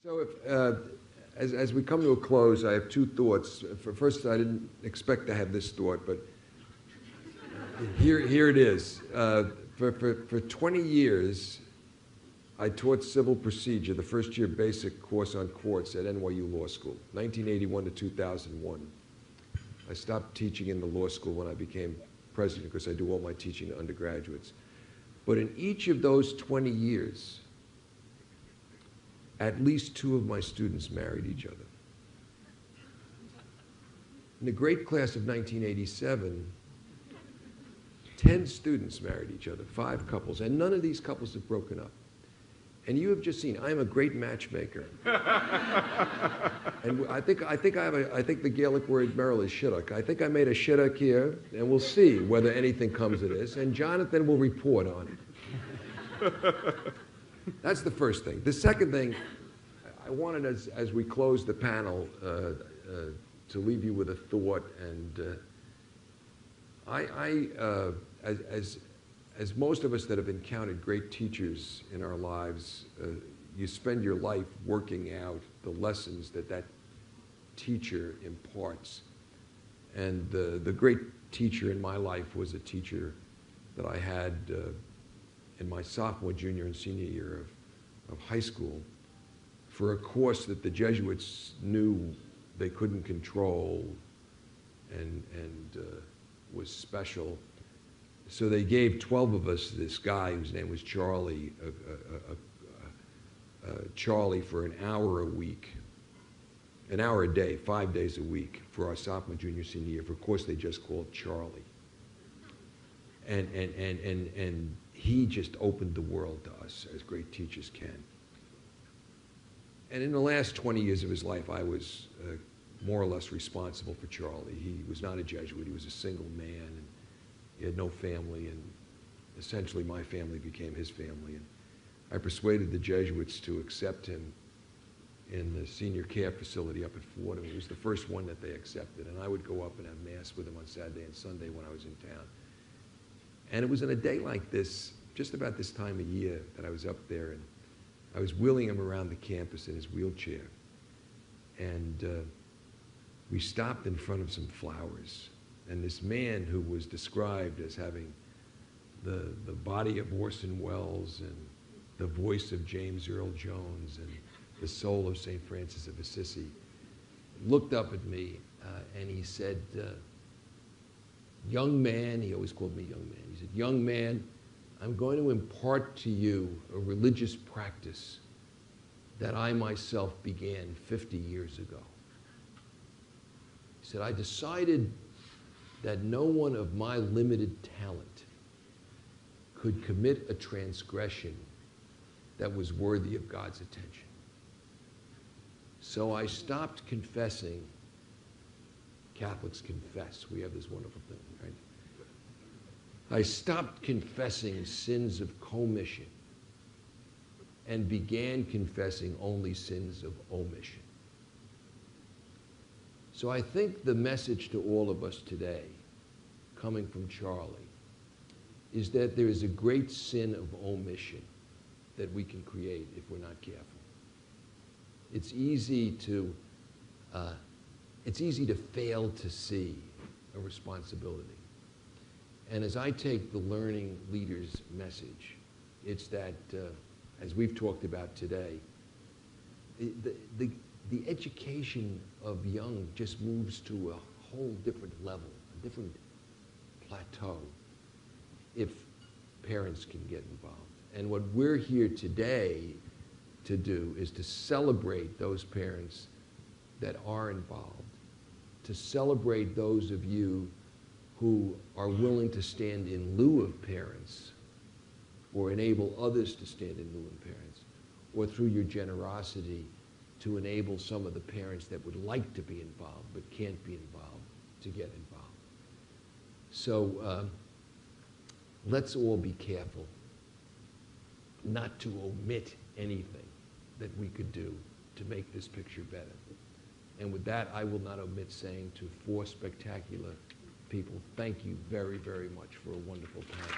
So as we come to a close, I have two thoughts. First, I didn't expect to have this thought, but here it is. For 20 years, I taught civil procedure, the first-year basic course on courts at NYU Law School, 1981 to 2001. I stopped teaching in the law school when I became president because I do all my teaching to undergraduates. But in each of those 20 years, at least two of my students married each other. In the great class of 1987, 10 students married each other, 5 couples, and none of these couples have broken up. And you have just seen, I am a great matchmaker. And I think the Gaelic word Merrill is shidduch. I think I made a shidduch here, and we'll see whether anything comes of this, and Jonathan will report on it. That's the first thing. The second thing, I wanted, as we close the panel, to leave you with a thought. And as most of us that have encountered great teachers in our lives, you spend your life working out the lessons that teacher imparts. And the great teacher in my life was a teacher that I had in my sophomore, junior, and senior year of high school for a course that the Jesuits knew they couldn't control and was special. So they gave 12 of us this guy whose name was Charlie, Charlie for an hour a week, an hour a day, 5 days a week for our sophomore, junior, senior year for a course they just called Charlie. And he just opened the world to us, as great teachers can. And in the last 20 years of his life, I was more or less responsible for Charlie. He was not a Jesuit. He was a single man, and he had no family, and essentially my family became his family. And I persuaded the Jesuits to accept him in the senior care facility up at Fordham. It was the first one that they accepted, and I would go up and have Mass with him on Saturday and Sunday when I was in town. And it was on a day like this, just about this time of year, that I was up there, and I was wheeling him around the campus in his wheelchair. And we stopped in front of some flowers. And this man who was described as having the body of Orson Welles and the voice of James Earl Jones and the soul of St. Francis of Assisi looked up at me and he said, young man, he always called me young man. He said, young man, I'm going to impart to you a religious practice that I myself began 50 years ago. He said, I decided that no one of my limited talent could commit a transgression that was worthy of God's attention. So I stopped confessing. Catholics confess. We have this wonderful thing, right? I stopped confessing sins of commission and began confessing only sins of omission. So I think the message to all of us today, coming from Charlie, is that there is a great sin of omission that we can create if we're not careful. It's easy to fail to see a responsibility. And as I take the learning leader's message, it's that, as we've talked about today, the education of young just moves to a whole different level, a different plateau, if parents can get involved. And what we're here today to do is to celebrate those parents that are involved, to celebrate those of you who are willing to stand in lieu of parents or enable others to stand in lieu of parents, or through your generosity to enable some of the parents that would like to be involved but can't be involved to get involved. So let's all be careful not to omit anything that we could do to make this picture better. And with that, I will not omit saying to 4 spectacular people, thank you very, very much for a wonderful panel.